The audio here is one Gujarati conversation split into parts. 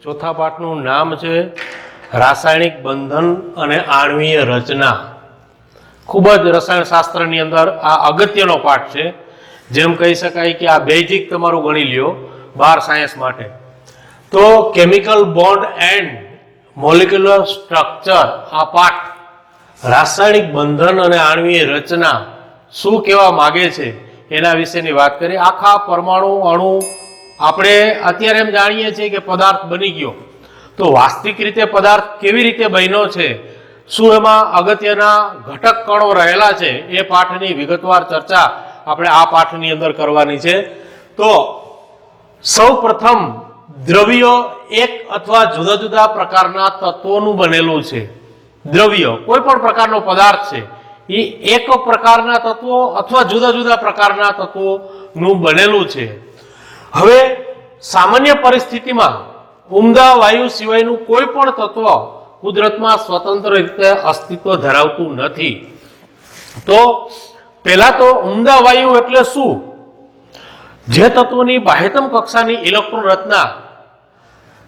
ચોથા પાઠનું નામ છે રાસાયણિક બંધન અને આણ્વીય રચના. ખૂબ જ રસાયણશાસ્ત્રની અંદર આ અગત્યનો પાઠ છે. જેમ કહી શકાય કે આ બેઝિક તમારું ગણી લ્યો 12 સાયન્સ માટે. તો chemical bond and molecular structure આ પાઠ રાસાયણિક બંધન અને આણ્વીય રચના શું કહેવા માગે છે એના વિશેની વાત કરીએ. આખા પરમાણુ અણુ આપણે અત્યારે એમ જાણીએ છીએ કે પદાર્થ બની ગયો, તો વાસ્તવિક રીતે પદાર્થ કેવી રીતે બન્યો છે, શું એમાં અગત્યના ઘટક કણો રહેલા છે, એ પાઠની વિગતવાર ચર્ચા આપણે આ પાઠની અંદર કરવાની છે. તો સૌ પ્રથમ દ્રવ્ય એક અથવા જુદા જુદા પ્રકારના તત્વોનું બનેલું છે. દ્રવ્ય કોઈ પણ પ્રકારનો પદાર્થ છે એ એક પ્રકારના તત્વો અથવા જુદા જુદા પ્રકારના તત્વોનું બનેલું છે. હવે સામાન્ય પરિસ્થિતિમાં ઉમદા વાયુ સિવાયનું કોઈ પણ તત્વ કુદરતમાં સ્વતંત્ર રીતે અસ્તિત્વ ધરાવતું નથી. તો પહેલા તો ઉમદા વાયુ એટલે શું? જે તત્વોની બાહ્યતમ કક્ષાની ઇલેક્ટ્રોન રચના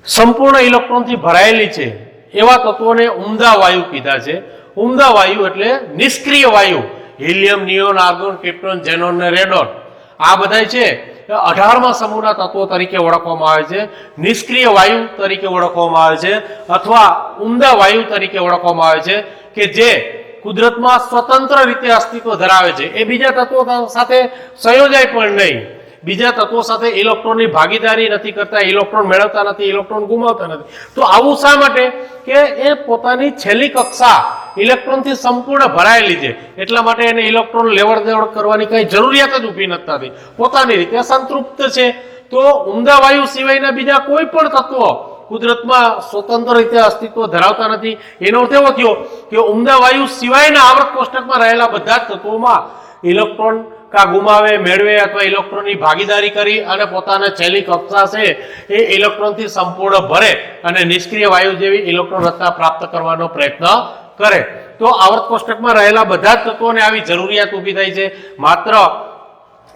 સંપૂર્ણ ઇલેક્ટ્રોનથી ભરાયેલી છે એવા તત્વોને ઉમદા વાયુ કીધા છે. ઉમદા વાયુ એટલે નિષ્ક્રિય વાયુ, helium, neon, argon, krypton, xenon અને રેડોન આ બધા છે 18મા સમૂહના તત્વો તરીકે ઓળખવામાં આવે છે, નિષ્ક્રિય વાયુ તરીકે ઓળખવામાં આવે છે અથવા ઉમદા વાયુ તરીકે ઓળખવામાં આવે છે કે જે કુદરતમાં સ્વતંત્ર રીતે અસ્તિત્વ ધરાવે છે. એ બીજા તત્વો સાથે સંયોજાય પણ નહીં, બીજા તત્વો સાથે ઇલેક્ટ્રોનની ભાગીદારી નથી કરતા, ઇલેક્ટ્રોન મેળવતા નથી, ઇલેક્ટ્રોન ગુમાવતા નથી. તો આવું શા માટે? કે એ પોતાની છેલ્લી કક્ષા ઇલેક્ટ્રોનથી સંપૂર્ણ ભરાયેલી છે, એટલા માટે એને ઇલેક્ટ્રોન લેવડ દેવડ કરવાની કઈ જરૂરિયાત જ ઊભી નથી થતી, પોતાની રીતે સંતૃપ્ત છે. તો ઉમદા વાયુ સિવાયના બીજા કોઈ પણ તત્વો કુદરતમાં સ્વતંત્ર રીતે અસ્તિત્વ ધરાવતા નથી. એનો અર્થ એવો થયો કે ઉમદા વાયુ સિવાયના આવર્ત કોષ્ટકમાં રહેલા બધા જ તત્વોમાં ઇલેક્ટ્રોન કા ગુમાવે, મેળવે અથવા ઇલેક્ટ્રોનની ભાગીદારી કરી અને પોતાના છેલ્લી કક્ષા છે એ ઇલેક્ટ્રોનથી સંપૂર્ણ ભરે અને નિષ્ક્રિય વાયુ જેવી ઇલેક્ટ્રોન રચના પ્રાપ્ત કરવાનો પ્રયત્ન કરે. તો આવર્ત કોષ્ટકમાં રહેલા બધા જ તત્વોને આવી જરૂરિયાત ઊભી થઈ છે. માત્ર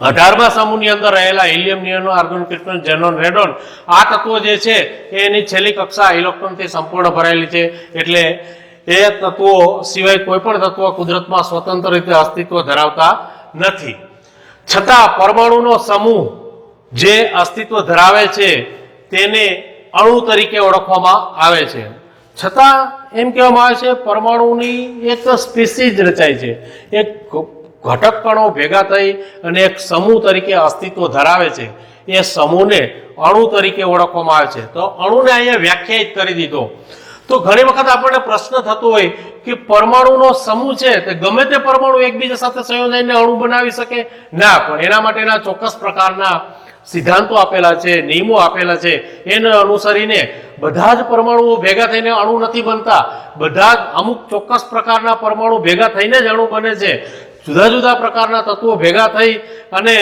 18મા સમૂહની અંદર રહેલા helium, neon, argon, krypton, xenon, radon આ તત્વો જે છે એની છેલ્લી કક્ષા ઇલેક્ટ્રોનથી સંપૂર્ણ ભરાયેલી છે. એટલે એ તત્વો સિવાય કોઈ પણ તત્વો કુદરતમાં સ્વતંત્ર રીતે અસ્તિત્વ ધરાવતા નથી. છતાં પરમાણુનો સમૂહ જે અસ્તિત્વ ધરાવે છે તેને અણુ તરીકે ઓળખવામાં આવે છે. છતાં એમ કહેવામાં આવે છે પરમાણુની એક સ્પીસીઝ રચાય છે, એક ઘટક કણો ભેગા થઈ અને એક સમૂહ તરીકે અસ્તિત્વ ધરાવે છે. એ સમૂહને અણુ તરીકે ઓળખવામાં આવે છે. તો અણુને અહીંયા વ્યાખ્યાયિત કરી દીધો. તો ઘણી વખત આપણને પ્રશ્ન થતો હોય કે પરમાણુનો સમૂહ છે તે ગમે તે પરમાણુ એકબીજા સાથે સંયોજાઈને અણુ બનાવી શકે? ના, પણ એના માટેના ચોક્કસ પ્રકારના સિદ્ધાંતો આપેલા છે, નિયમો આપેલા છે. એને અનુસરીને બધા જ પરમાણુઓ ભેગા થઈને અણુ નથી બનતા. બધા જ અમુક ચોક્કસ પ્રકારના પરમાણુ ભેગા થઈને જ અણુ બને છે. જુદા જુદા પ્રકારના તત્વો ભેગા થઈ અને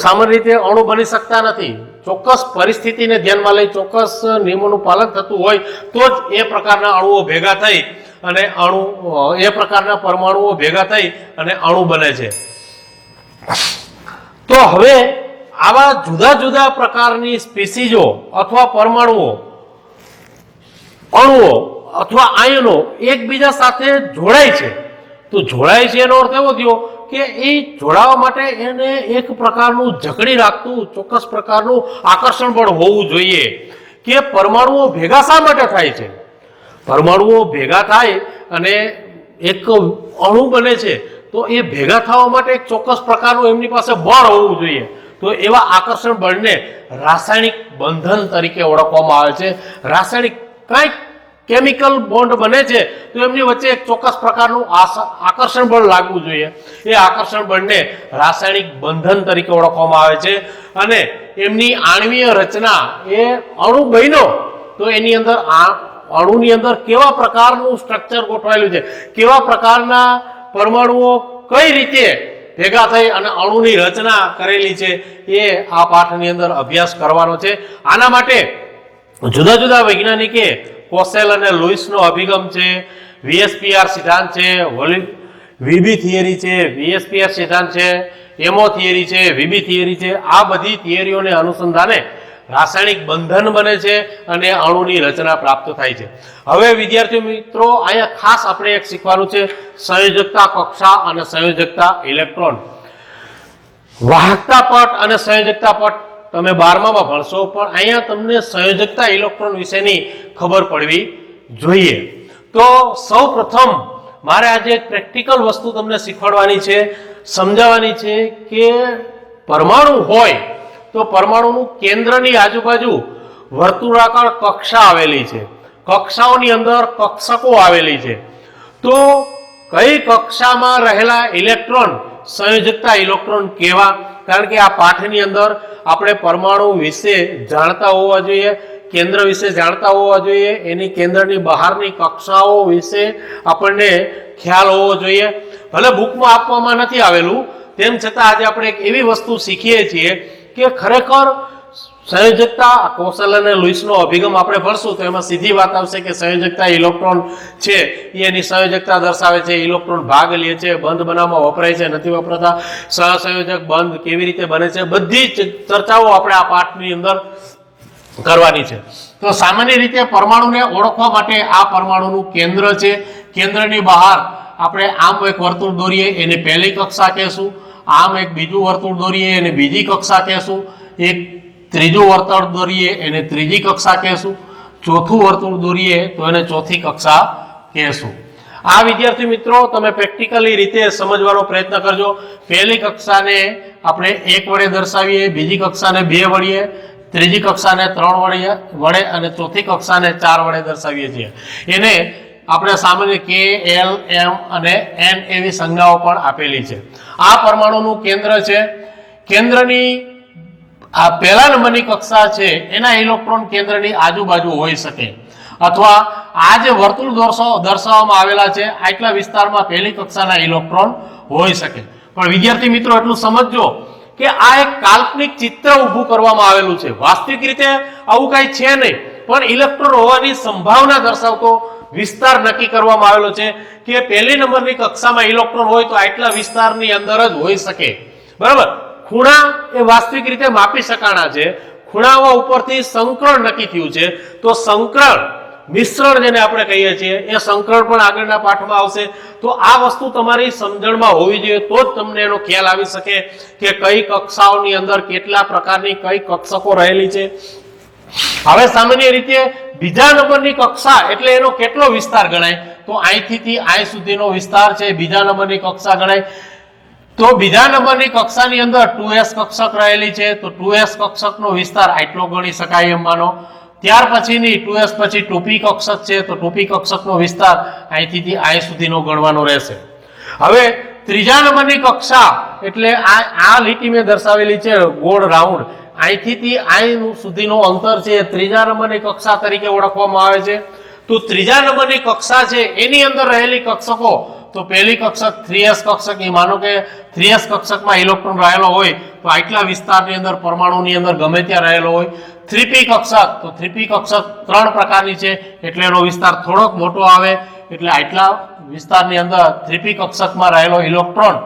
સામાન્ય રીતે અણુ બની શકતા નથી. ચોક્કસ પરિસ્થિતિને ધ્યાનમાં લઈ ચોક્કસ નિયમોનું પાલન થતું હોય તો જ એ પ્રકારના અણુઓ ભેગા થઈ અને એ પ્રકારના પરમાણુઓ ભેગા થઈ અને અણુ બને છે. તો હવે આવા જુદા જુદા પ્રકારની સ્પીસીઝો અથવા પરમાણુઓ, અણુઓ અથવા આયનો એકબીજા સાથે જોડાય છે. તો જોડાય છે એનો અર્થ એવો થયો કે એ જોડાવા માટે એને એક પ્રકારનું જકડી રાખતું ચોક્કસ પ્રકારનું આકર્ષણ બળ હોવું જોઈએ. કે પરમાણુઓ ભેગા શા માટે થાય છે? પરમાણુઓ ભેગા થાય અને એક અણુ બને છે તો એ ભેગા થવા માટે એક ચોક્કસ પ્રકારનું એમની પાસે બળ હોવું જોઈએ. તો એવા આકર્ષણ બળને રાસાયણિક બંધન તરીકે ઓળખવામાં આવે છે. રાસાયણિક કંઈક કેમિકલ બોન્ડ બને છે તો એમની વચ્ચે એક ચોક્કસ પ્રકારનું આકર્ષણ બળ લાગવું જોઈએ. એ આકર્ષણ બળને રાસાયણિક બંધન તરીકે ઓળખવામાં આવે છે. અને એમની આણ્વીય રચના એ અણુ બન્યો તો એની અંદર અણુની અંદર કેવા પ્રકારનું સ્ટ્રક્ચર ગોઠવાયેલું છે, કેવા પ્રકારના પરમાણુઓ કઈ રીતે ભેગા થઈ અને અણુની રચના કરેલી છે એ આ પાઠની અંદર અભ્યાસ કરવાનો છે. આના માટે જુદા જુદા વૈજ્ઞાનિકે કોસેલ અને લુઈસનો અભિગમ છે, વીએસપીઆર સિદ્ધાંત છે, વીબી થિયરી છે, વીએસપીઆર સિદ્ધાંત છે, એમઓ થિયરી છે, વીબી થિયરી છે, આ બધી થિયરીઓને અનુસંધાને રાસાયણિક બંધન બને છે અને અણુની રચના પ્રાપ્ત થાય છે. હવે વિદ્યાર્થી મિત્રો અહીંયા ખાસ આપણે એક શીખવાનું છે સંયોજકતા કક્ષા અને સંયોજકતા ઇલેક્ટ્રોન. વાહકતા પટ અને સંયોજકતા પટ તમે 12માં ભણશો, પણ અહીંયા તમને સંયોજકતા ઇલેક્ટ્રોન વિશેની ખબર પડવી જોઈએ. તો સૌ પ્રથમ મારે આજે એક પ્રેક્ટિકલ વસ્તુ તમને શીખવાડવાની છે, સમજાવવાની છે કે પરમાણુ હોય તો પરમાણુનું કેન્દ્રની આજુબાજુ વર્તુળાકાર કક્ષા આવેલી છે, કક્ષાઓની અંદર કક્ષકો આવેલી છે. તો કઈ કક્ષામાં રહેલા ઇલેક્ટ્રોન સંયોજકતા ઇલેક્ટ્રોન કેવા? કારણ કે આ પાઠની અંદર આપણે પરમાણુ વિશે જાણતા હોવા જોઈએ, કેન્દ્ર વિશે જાણતા હોવા જોઈએ, એની કેન્દ્રની બહારની કક્ષાઓ વિશે આપણને ખ્યાલ હોવો જોઈએ. ભલે બુકમાં આપવામાં નથી આવેલું, તેમ છતાં આજે આપણે એક એવી વસ્તુ શીખીએ છીએ કે ખરેખર સંયોજકતા કોસલ અને લુઈસનો અભિગમ આપણે ભણશું તો એમાં સીધી વાત આવશે કે સંયોજકતા ઇલેક્ટ્રોન છે એ એની સંયોજકતા દર્શાવે છે, ઇલેક્ટ્રોન ભાગ લે છે, બંધ બનાવવામાં વપરાય છે, નથી વપરાતા, સહસંયોજક બંધ કેવી રીતે બને છે, બધી જ ચર્ચાઓ આપણે આ પાઠની અંદર કરવાની છે. તો સામાન્ય રીતે પરમાણુને ઓળખવા માટે આ પરમાણુનું કેન્દ્ર છે, કેન્દ્રની બહાર આપણે આમ એક વર્તુળ દોરીએ એને પહેલી કક્ષા કહેશું, આમ એક બીજું વર્તુળ દોરીએ એને બીજી કક્ષા કહેશું, એક ત્રીજું વર્તુળ દોરીએ એને ત્રીજી કક્ષા કહેશું, ચોથું વર્તુળ દોરીએ તો એને ચોથી કક્ષા કહેશું. આ વિદ્યાર્થી મિત્રો તમે પ્રેક્ટિકલી રીતે સમજવાનો પ્રયત્ન કરજો. પહેલી કક્ષાને આપણે 1 વડે દર્શાવીએ, બીજી કક્ષાને 2 વડે, ત્રીજી કક્ષાને 3 વડે અને ચોથી કક્ષાને 4 વડે દર્શાવીએ છીએ. એને આપણે સામાન્ય K, L, M અને N એવી સંજ્ઞાઓ પણ આપેલી છે. આ પરમાણુનું કેન્દ્ર છે. કેન્દ્રની આ પહેલા નંબરની કક્ષા છે એના ઇલેક્ટ્રોન કેન્દ્રની આજુબાજુ હોઈ શકે, અથવા આ જે વર્તુળ દર્શાવવામાં આવેલા છે આટલા વિસ્તારમાં પહેલી કક્ષાના ઇલેક્ટ્રોન હોઈ શકે. પણ વિદ્યાર્થી મિત્રો એટલું સમજજો કે આ એક કાલ્પનિક ચિત્ર ઊભું કરવામાં આવેલું છે. વાસ્તવિક રીતે આવું કઈ છે નહીં, પણ ઇલેક્ટ્રોન હોવાની સંભાવના દર્શાવતો વિસ્તાર નક્કી કરવામાં આવેલો છે કે પહેલી નંબરની કક્ષામાં ઇલેક્ટ્રોન હોય તો આટલા વિસ્તારની અંદર જ હોઈ શકે. બરાબર? ખૂણા એ વાસ્તવિક રીતે માપી શકાણા છે, ખૂણાઓ ઉપરથી સંકરણ નક્કી થયું છે. તો સંકરણ મિશ્રણ જેને આપણે કહીએ છીએ એ સંકરણ પણ આગળના પાઠમાં આવશે. તો આ વસ્તુ તમારી સમજણમાં હોવી જોઈએ તો જ તમને એનો ખ્યાલ આવી શકે કે કઈ કક્ષાઓની અંદર કેટલા પ્રકારની કઈ કક્ષકો રહેલી છે. હવે સામાન્ય રીતે બીજા નંબરની કક્ષા એટલે એનો કેટલો વિસ્તાર ગણાય? તો અહીંથી અહીં સુધીનો વિસ્તાર છે બીજા નંબરની કક્ષા ગણાય. તો બીજા નંબરની કક્ષાની અંદર 2s કક્ષક રહેલી છે, તો 2s કક્ષકનો વિસ્તાર આટલો ગણી શકાય એમ માનો. ત્યાર પછીની 2s પછી 2p કક્ષક છે, તો 2p કક્ષકનો વિસ્તાર અહીંથી અહીં સુધીનો ગણવાનો રહેશે. હવે ત્રીજા નંબરની કક્ષા એટલે આ લીટી મેં દર્શાવેલી છે ગોળ રાઉન્ડ, અહીંથી અહીં સુધીનો અંતર છે ત્રીજા નંબરની કક્ષા તરીકે ઓળખવામાં આવે છે. તો ત્રીજા નંબરની કક્ષા છે એની અંદર રહેલી કક્ષકો, તો પહેલી કક્ષક 3s કક્ષક, એ માનો કે 3s કક્ષકમાં ઇલેક્ટ્રોન રહેલો હોય તો આટલા વિસ્તારની અંદર પરમાણુની અંદર ગમે ત્યાં રહેલો હોય. 3p કક્ષક, તો 3p કક્ષક 3 પ્રકારની છે એટલે એનો વિસ્તાર થોડોક મોટો આવે, એટલે આટલા વિસ્તારની અંદર 3p કક્ષકમાં રહેલો ઇલેક્ટ્રોન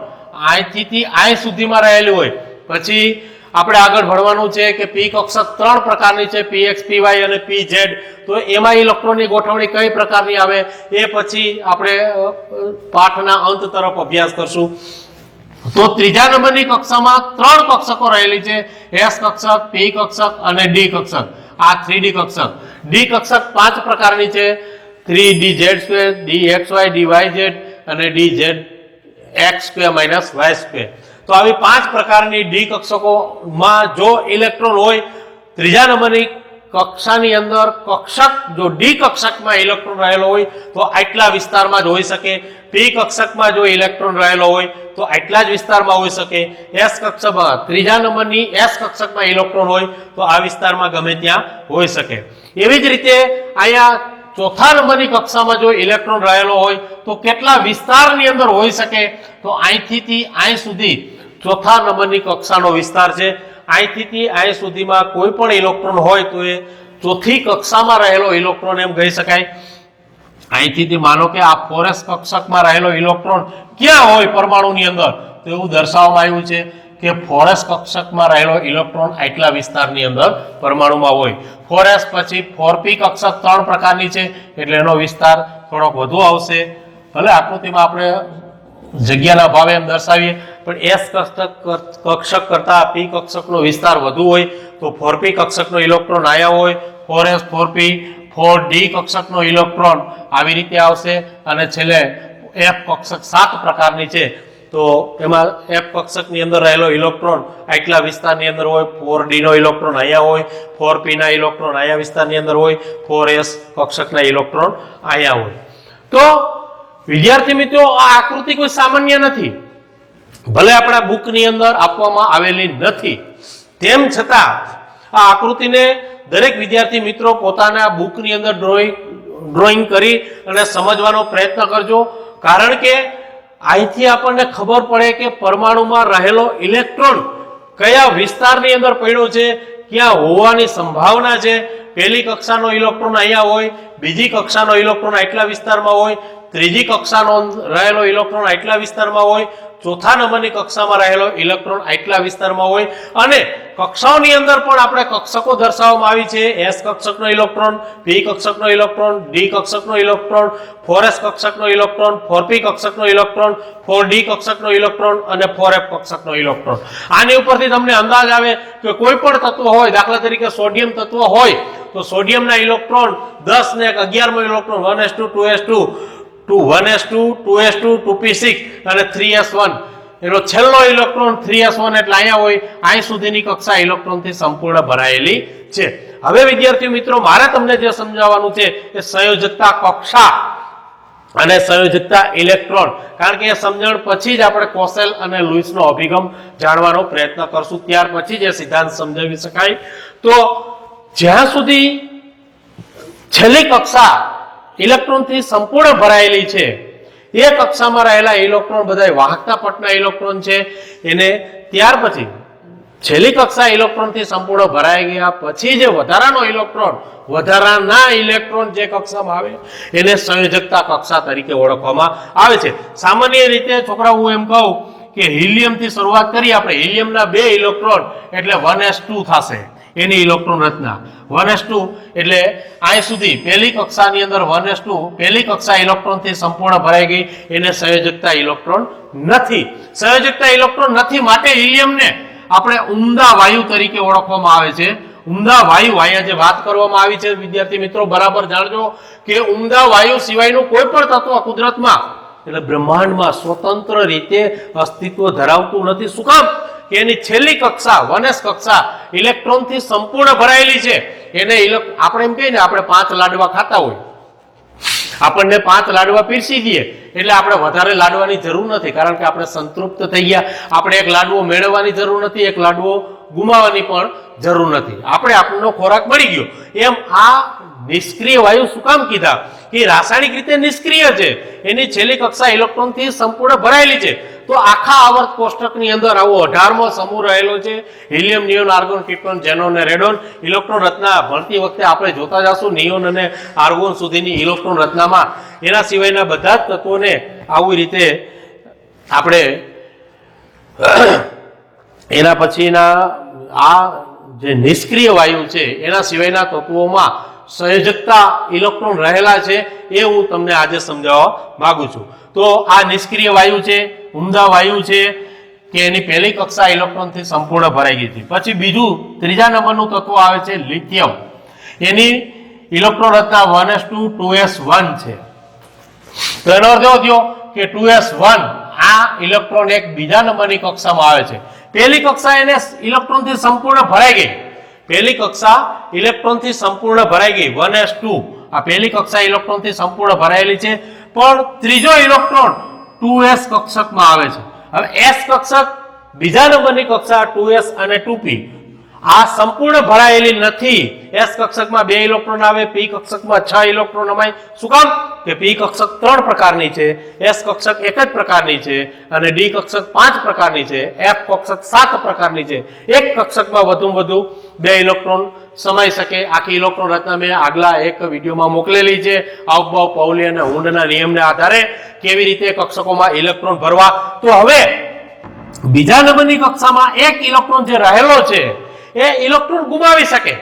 અહીંથી અહીં સુધીમાં રહેલું હોય. પછી આપણે આગળ ભણવાનું છે કે p કક્ષક 3 પ્રકારની છે, px, py અને pz. તો એમાં ઇલેક્ટ્રોનની ગોઠવણી કઈ પ્રકારની આવે એ પછી આપણે પાઠના અંત તરફ અભ્યાસ કરશું. તો ત્રીજા નંબરની કક્ષામાં 3 કક્ષકો રહેલી છે, s કક્ષક, p કક્ષક અને d કક્ષક. આ 3d કક્ષક. d કક્ષક 5 પ્રકારની છે, 3dz2, dxy, dyz અને dzx2 y2. તો આવી 5 પ્રકારની ડી કક્ષકોમાં જો ઇલેક્ટ્રોન હોય ત્રીજા નંબરની કક્ષાની અંદર કક્ષક જો ડી કક્ષકમાં ઇલેક્ટ્રોન રહેલો હોય તો આટલા વિસ્તારમાં જ હોઈ શકે. પી કક્ષકમાં જો ઇલેક્ટ્રોન રહેલો હોય તો આટલા જ વિસ્તારમાં હોઈ શકે. એસ કક્ષકમાં ત્રીજા નંબરની એસ કક્ષકમાં ઇલેક્ટ્રોન હોય તો આ વિસ્તારમાં ગમે ત્યાં હોઈ શકે. એવી જ રીતે અહીંયા ચોથા નંબરની કક્ષામાં જો ઇલેક્ટ્રોન રહેલો હોય તો કેટલા વિસ્તારની અંદર હોઈ શકે? તો અહીંથી અહીં સુધી ચોથા નંબરની કક્ષાનો વિસ્તાર છે. અહીંથી અહીં સુધીમાં કોઈ પણ ઇલેક્ટ્રોન હોય તો એ ચોથી કક્ષામાં રહેલો ઇલેક્ટ્રોન એમ કહી શકાય. અહીંથી માનો કે આ 4s કક્ષકમાં રહેલો ઇલેક્ટ્રોન ક્યાં હોય પરમાણુની અંદર, તો એવું દર્શાવવામાં આવ્યું છે કે 4s કક્ષકમાં રહેલો ઇલેક્ટ્રોન આટલા વિસ્તારની અંદર પરમાણુમાં હોય. 4s પછી 4p કક્ષક 3 પ્રકારની છે એટલે એનો વિસ્તાર થોડોક વધુ આવશે. ભલે આકૃતિમાં આપણે જગ્યાના ભાવે એમ દર્શાવીએ પણ s કક્ષક કરતા p કક્ષકનો વિસ્તાર વધુ હોય તો 4p કક્ષકનો ઇલેક્ટ્રોન આયા હોય. 4s 4p 4d કક્ષકનો ઇલેક્ટ્રોન આવી રીતે આવશે અને છેલ્લે f કક્ષક 7 પ્રકારની છે તો એમાં f કક્ષકની અંદર રહેલો ઇલેક્ટ્રોન આટલા વિસ્તારની અંદર હોય. 4d નો ઇલેક્ટ્રોન અહીંયા હોય, 4p ના ઇલેક્ટ્રોન અહીંયા વિસ્તારની અંદર હોય, 4s કક્ષકના ઇલેક્ટ્રોન અહીંયા હોય. તો વિદ્યાર્થી મિત્રો આ આકૃતિ કોઈ સામાન્ય નથી. ભલે આપણા બુકની અંદર આપવામાં આવેલી નથી તેમ છતાં આ આકૃતિને દરેક વિદ્યાર્થી મિત્રો પોતાના બુકની અંદર ડ્રોઈંગ કરી અને સમજવાનો પ્રયત્ન કરજો. કારણ કે અહીંથી આપણને ખબર પડે કે પરમાણુમાં રહેલો ઇલેક્ટ્રોન કયા વિસ્તારની અંદર પડ્યો છે, ક્યાં હોવાની સંભાવના છે. પહેલી કક્ષાનો ઇલેક્ટ્રોન અહીંયા હોય, બીજી કક્ષાનો ઇલેક્ટ્રોન આટલા વિસ્તારમાં હોય, ત્રીજી કક્ષાનો રહેલો ઇલેક્ટ્રોન આટલા વિસ્તારમાં હોય, ચોથા નંબરની કક્ષામાં રહેલો ઇલેક્ટ્રોન આટલા વિસ્તારમાં હોય. અને કક્ષાઓની અંદર પણ આપણે કક્ષકો દર્શાવવામાં આવી છે. s કક્ષકનો ઇલેક્ટ્રોન, p કક્ષકનો ઇલેક્ટ્રોન, d કક્ષકનો ઇલેક્ટ્રોન, 4s કક્ષકનો ઇલેક્ટ્રોન, 4p કક્ષકનો ઇલેક્ટ્રોન, 4d કક્ષકનો ઇલેક્ટ્રોન અને 4f કક્ષકનો ઇલેક્ટ્રોન. આની ઉપરથી તમને અંદાજ આવે કે કોઈ પણ તત્વ હોય, દાખલા તરીકે સોડિયમ તત્વ હોય તો સોડિયમના ઇલેક્ટ્રોન 10 ને 11મો electron 1s2 2s2 1s2 2s2 2p6 અને 3s1 એનો છેલ્લો ઇલેક્ટ્રોન 3s1 એટલે અહીંયા હોય. અહીં સુધીની કક્ષા ઇલેક્ટ્રોનથી સંપૂર્ણ ભરાયેલી છે. હવે વિદ્યાર્થી મિત્રો મારે તમને જે સમજાવવાનું છે એ સંયોજકતા કક્ષા અને સંયોજકતા ઇલેક્ટ્રોન, કારણ કે એ સમજણ પછી જ આપણે કોસેલ અને લુઈસનો અભિગમ જાણવાનો પ્રયત્ન કરશું. ત્યાર પછી જ એ સિદ્ધાંત સમજાવી શકાય. તો જ્યાં સુધી છેલ્લી કક્ષા ઇલેક્ટ્રોનથી સંપૂર્ણ ભરાયેલી છે એ કક્ષામાં રહેલા ઇલેક્ટ્રોન બધા વાહકતા પટના ઇલેક્ટ્રોન છે એને ત્યાર પછી છેલ્લી કક્ષા ઇલેક્ટ્રોનથી સંપૂર્ણ ભરાઈ ગયા પછી જે વધારાના ઇલેક્ટ્રોન જે કક્ષામાં આવે એને સંયોજકતા કક્ષા તરીકે ઓળખવામાં આવે છે. સામાન્ય રીતે છોકરાઓ હું એમ કહું કે હિલિયમથી શરૂઆત કરી આપણે, હિલિયમના 2 ઇલેક્ટ્રોન એટલે 1s2 થશે એની ઇલેક્ટ્રોન રચના. 1s2 એટલે અહીં સુધી પહેલી કક્ષાની અંદર 1s2 પહેલી કક્ષા ઇલેક્ટ્રોનથી સંપૂર્ણ ભરાઈ ગઈ એને સંયોજકતા ઇલેક્ટ્રોન નથી. સંયોજકતા ઇલેક્ટ્રોન નથી માટે હિલિયમને આપણે ઉમદા વાયુ તરીકે ઓળખવામાં આવે છે. ઉમદા વાયુ અહીંયા જે વાત કરવામાં આવી છે વિદ્યાર્થી મિત્રો બરાબર જાણજો કે ઉમદા વાયુ સિવાયનું કોઈ પણ તત્વ કુદરતમાં એટલે બ્રહ્માંડમાં સ્વતંત્ર રીતે અસ્તિત્વ ધરાવતું નથી. શું કામ? કે એની છેલ્લી કક્ષા 1s કક્ષા ઇલેક્ટ્રોનથી સંપૂર્ણ ભરાયેલી છે. એને આપણે એમ કહીએ ને આપણે 5 લાડવા ખાતા હોય, આપણને 5 લાડવા પીરસી દઈએ એટલે આપણે વધારે લાડવાની જરૂર નથી, કારણ કે આપણે સંતૃપ્ત થઈ ગયા. આપણે એક લાડવો મેળવવાની જરૂર નથી, એક લાડવો ગુમાવવાની પણ જરૂર નથી. આપણે આપણો ખોરાક મળી ગયો. એમ આ નિષ્ક્રિય વાયુ શું કામ કીધા? કે રાસાયણિક રીતે નિષ્ક્રિય છે, એની છેલ્લી કક્ષા ઇલેક્ટ્રોનથી સંપૂર્ણ ભરાયેલી છે. તો આખા આવર્ત કોષ્ટકની અંદર આવો 18મો સમૂહ રહેલો છે. Helium, neon, argon, krypton, xenon અને રેડોન. ઇલેક્ટ્રોન રચના ભણતી વખતે આપણે જોતા જશું નિયોન અને આર્ગોન સુધીની ઇલેક્ટ્રોન રચનામાં. એના સિવાયના બધા જ તત્વોને આવી રીતે આપણે એના પછીના આ જે નિષ્ક્રિય વાયુ છે એના સિવાયના તત્વોમાં સંયોજકતા ઇલેક્ટ્રોન રહેલા છે એ હું તમને આજે સમજાવવા માંગુ છું. તો આ નિષ્ક્રિય વાયુ છે, ઉમદા વાયુ છે કે એની પહેલી કક્ષા ઇલેક્ટ્રોનથી સંપૂર્ણ ભરાઈ ગઈ હતી. પછી બીજું 3જા નંબરનું તત્વ આવે છે લિથિયમ. એની ઇલેક્ટ્રોન રચના 1s2 2s1 છે. તો એનો અર્થ એવો થયો કે 2s1 આ ઇલેક્ટ્રોન એક બીજા નંબરની કક્ષામાં આવે છે. પહેલી કક્ષા એને ઇલેક્ટ્રોનથી સંપૂર્ણ ભરાઈ ગઈ. પહેલી કક્ષા ઇલેક્ટ્રોનથી સંપૂર્ણ ભરાઈ ગઈ 1s2 આ પહેલી કક્ષા ઇલેક્ટ્રોનથી સંપૂર્ણ ભરાયેલી છે. પણ ત્રીજો ઇલેક્ટ્રોન 2s કક્ષકમાં આવે છે. હવે s કક્ષક બીજા નંબરની કક્ષા 2s અને 2p આ સંપૂર્ણ ભરાયેલી નથી. s કક્ષકમાં 2 ઇલેક્ટ્રોન આવે, p કક્ષકમાં 6 ઇલેક્ટ્રોન અમાય. શું કામ? કે p કક્ષક 3 પ્રકારની છે, s કક્ષક 1 જ પ્રકારની છે અને d કક્ષક 5 પ્રકારની છે, f કક્ષક 7 પ્રકારની છે. એક કક્ષકમાં વધુમાં વધુ 2 ઇલેક્ટ્રોન સમાઈ શકે. આખી ઇલેક્ટ્રોન રચના મેં આગલા એક વિડીયોમાં મોકલેલી છે. આઉટબાઉ પાઉલી અને હુન્ડના નિયમને આધારે કેવી રીતે કક્ષકોમાં ઇલેક્ટ્રોન ભરવા. તો હવે બીજા નંબરની કક્ષામાં એક ઇલેક્ટ્રોન જે રહેલો છે એ ઇલેક્ટ્રોન ગુમાવી શકે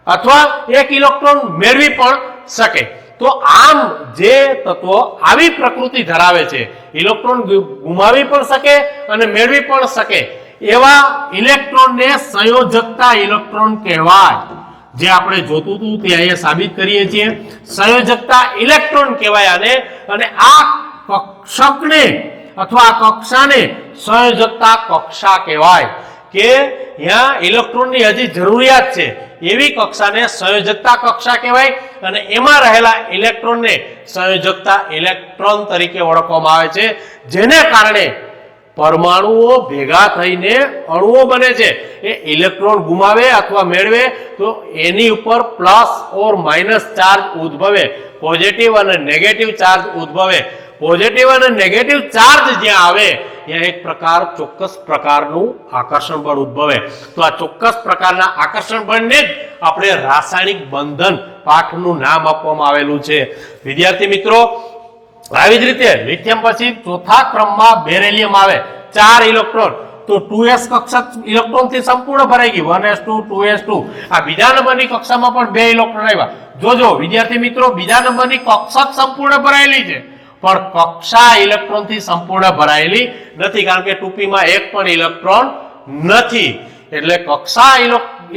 અથવા એક ઇલેક્ટ્રોન મેળવી પણ શકે. તો આમ જે તત્વો આવી પ્રકૃતિ ધરાવે છે, ઇલેક્ટ્રોન ગુમાવી પણ શકે અને મેળવી પણ શકે, એવા ઇલેક્ટ્રોનને સંયોજકતા ઇલેક્ટ્રોન કહેવાય. જે આપણે જોતું હતું તે અહીંયા સાબિત કરીએ છીએ. સંયોજકતા ઇલેક્ટ્રોન કહેવાય આને. અને આ કક્ષકને અથવા આ કક્ષાને સંયોજકતા કક્ષા કહેવાય કે ત્યાં ઇલેક્ટ્રોનની હજી જરૂરિયાત છે એવી કક્ષાને સંયોજકતા કક્ષા કહેવાય. અને એમાં રહેલા ઇલેક્ટ્રોનને સંયોજકતા ઇલેક્ટ્રોન તરીકે ઓળખવામાં આવે છે, જેને કારણે પરમાણુઓ ભેગા થઈને અણુઓ બને છે. એ ઇલેક્ટ્રોન ગુમાવે અથવા મેળવે તો એની ઉપર પ્લસ ઓર માઇનસ ચાર્જ ઉદ્ભવે, પોઝિટિવ અને નેગેટિવ ચાર્જ ઉદ્ભવે. પોઝિટિવ અને નેગેટિવ ચાર્જ જ્યાં આવે ત્યાં એક પ્રકાર ચોક્કસ પ્રકારનું આકર્ષણ બળ ઉદ્ભવે. તો આ ચોક્કસ પ્રકારના આકર્ષણ બળને જ આપણે રાસાયણિક બંધન પાઠનું નામ આપવામાં આવેલું છે. વિદ્યાર્થી મિત્રો, આવી જ રીતે લિથિયમ પછી ચોથા ક્રમમાં બેરિલિયમ આવે, 4 ઇલેક્ટ્રોન. તો 2s કક્ષક ઇલેક્ટ્રોનથી સંપૂર્ણ ભરાઈ ગઈ, 1s2 2s2. આ બીજા નંબરની કક્ષામાં પણ 2 ઇલેક્ટ્રોન આવ્યા. જોજો વિદ્યાર્થી મિત્રો, બીજા નંબરની કક્ષક સંપૂર્ણ ભરાયેલી છે પણ કક્ષા ઇલેક્ટ્રોનથી સંપૂર્ણ ભરાયેલી નથી, કારણ કે 2p માં એક પણ ઇલેક્ટ્રોન નથી. એટલે કક્ષા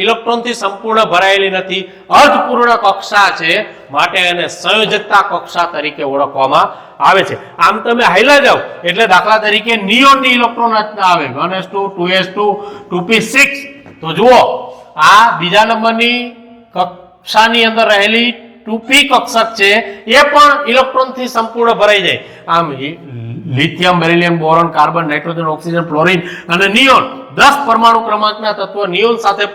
ઇલેક્ટ્રોનથી સંપૂર્ણ ભરાયેલી નથી, અર્ધપૂર્ણ કક્ષા છે, માટે એને સંયોજકતા કક્ષા તરીકે ઓળખવામાં આવે છે. આમ તમે હાઈલા જાવ એટલે દાખલા તરીકે નિયોનની ઇલેક્ટ્રોન રચના આવે 1s2 2s2 2p6. તો જુઓ આ બીજા નંબરની કક્ષાની અંદર રહેલી 2p કક્ષક છે એ પણ ઇલેક્ટ્રોનથી સંપૂર્ણ ભરાઈ જાય. આમ lithium, beryllium, boron, carbon, nitrogen, oxygen, chlorine અને નિયોન 10 પરમાણુ ક્રમાંકના તત્વો નિયોન સાથે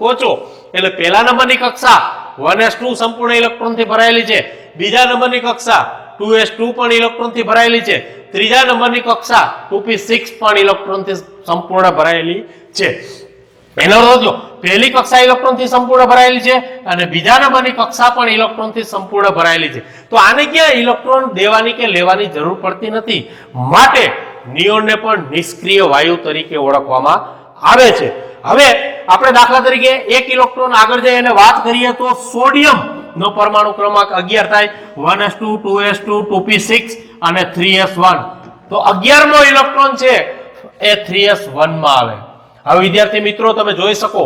પહોંચો એટલે પહેલા નંબરની કક્ષા 1s2 સંપૂર્ણ ઇલેક્ટ્રોનથી ભરાયેલી છે, બીજા નંબરની કક્ષા 2s2 પણ ઇલેક્ટ્રોનથી ભરાયેલી છે, ત્રીજા નંબરની કક્ષા 2p6 પણ ઇલેક્ટ્રોનથી સંપૂર્ણ ભરાયેલી છે. એનો અર્થ જો પહેલી કક્ષા ઇલેક્ટ્રોનથી સંપૂર્ણ ભરાયેલી છે અને બીજા નંબરની કક્ષા પણ ઇલેક્ટ્રોનથી સંપૂર્ણ ભરાયેલી છે. તો આને ક્યાં ઇલેક્ટ્રોન દેવાની કે લેવાની જરૂર પડતી નથી, માટે નિયોનને પણ નિષ્ક્રિય વાયુ તરીકે ઓળખવામાં આવે છે. હવે આપણે દાખલા તરીકે એક ઇલેક્ટ્રોન આગળ જઈએ અને વાત કરીએ તો સોડિયમ નો પરમાણુ ક્રમાંક 11 થાય, 1s2 2s2 2p6 અને 3s1. તો 11મો ઇલેક્ટ્રોન છે એ 3s1 માં આવે. હવે વિદ્યાર્થી મિત્રો તમે જોઈ શકો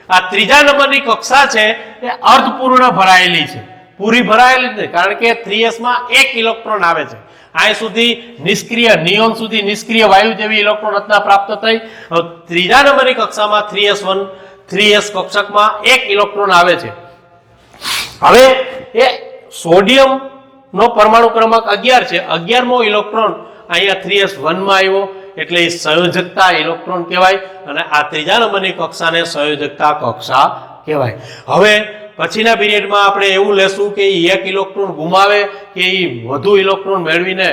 આ ત્રીજા નંબરની કક્ષા છે એ અર્ધપૂર્ણ ભરાયેલી છે, પૂરી ભરાયેલી નથી, કારણ કે 3s માં એક ઇલેક્ટ્રોન આવે છે. અહીં સુધી નિષ્ક્રિય નિયોન સુધી નિષ્ક્રિય વાયુ જેવી ઇલેક્ટ્રોન રચના પ્રાપ્ત થઈ. ત્રીજા નંબરની કક્ષામાં 3s કક્ષકમાં એક ઇલેક્ટ્રોન આવે છે. હવે એ સોડિયમ નો પરમાણુ ક્રમાંક 11 છે, 11મો ઇલેક્ટ્રોન અહીંયા 3s1 માં આવ્યો એટલે એ સંયોજકતા ઇલેક્ટ્રોન કહેવાય અને આ ત્રીજા નંબરની કક્ષાને સંયોજકતા કક્ષા કહેવાય. હવે પછીના પીરિયડમાં આપણે એવું લેશું કે એક ઇલેક્ટ્રોન ગુમાવે કે એ વધુ ઇલેક્ટ્રોન મેળવીને.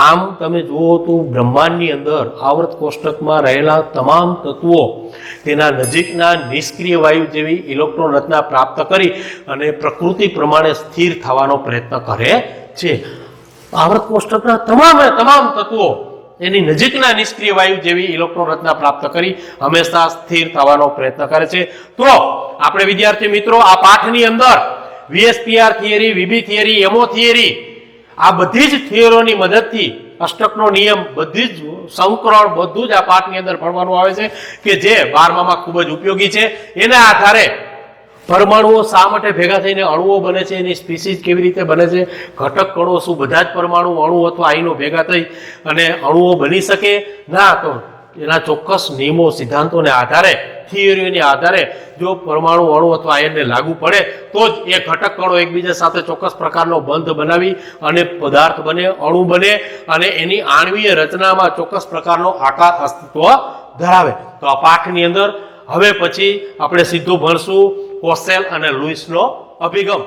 આમ તમે જુઓ તો બ્રહ્માંડની અંદર આવર્ત કોષ્ટકમાં રહેલા તમામ તત્વો તેના નજીકના નિષ્ક્રિય વાયુ જેવી ઇલેક્ટ્રોન રચના પ્રાપ્ત કરી અને પ્રકૃતિ પ્રમાણે સ્થિર થવાનો પ્રયત્ન કરે છે. આવર્ત કોષ્ટકના તમામ તત્વો એની નજીકના નિષ્ક્રિય વાયુ જેવી ઇલેક્ટ્રોન રચના પ્રાપ્ત કરી હંમેશા સ્થિર થવાનો પ્રયત્ન કરે છે. તો આપણે વિદ્યાર્થી મિત્રો આ પાઠની અંદર VSPR theory, VB theory, MO theory, આ બધી જ થિયરીઓની મદદથી અષ્ટકનો નિયમ, બધી જ સંકરણ, બધું જ આ પાઠની અંદર ભણવાનું આવે છે કે જે 12મામાં ખૂબ જ ઉપયોગી છે. એના આધારે પરમાણુઓ શા માટે ભેગા થઈને અણુઓ બને છે, એની સ્પીસીસ કેવી રીતે બને છે, ઘટક કણો શું બધા જ પરમાણુ અણુ અથવા આયનો ભેગા થઈ અને અણુઓ બની શકે ના, તો એના ચોક્કસ નિયમો સિદ્ધાંતોને આધારે, થિયરીઓને આધારે જો પરમાણુ અણુ અથવા આયનને લાગુ પડે તો જ એ ઘટક કણો એકબીજા સાથે ચોક્કસ પ્રકારનો બંધ બનાવી અને પદાર્થ બને, અણુ બને અને એની આણ્વીય રચનામાં ચોક્કસ પ્રકારનો આકાર અસ્તિત્વ ધરાવે. તો આ પાઠની અંદર હવે પછી આપણે સીધું ભણશું કોસેલ અને લુઈસનો અભિગમ.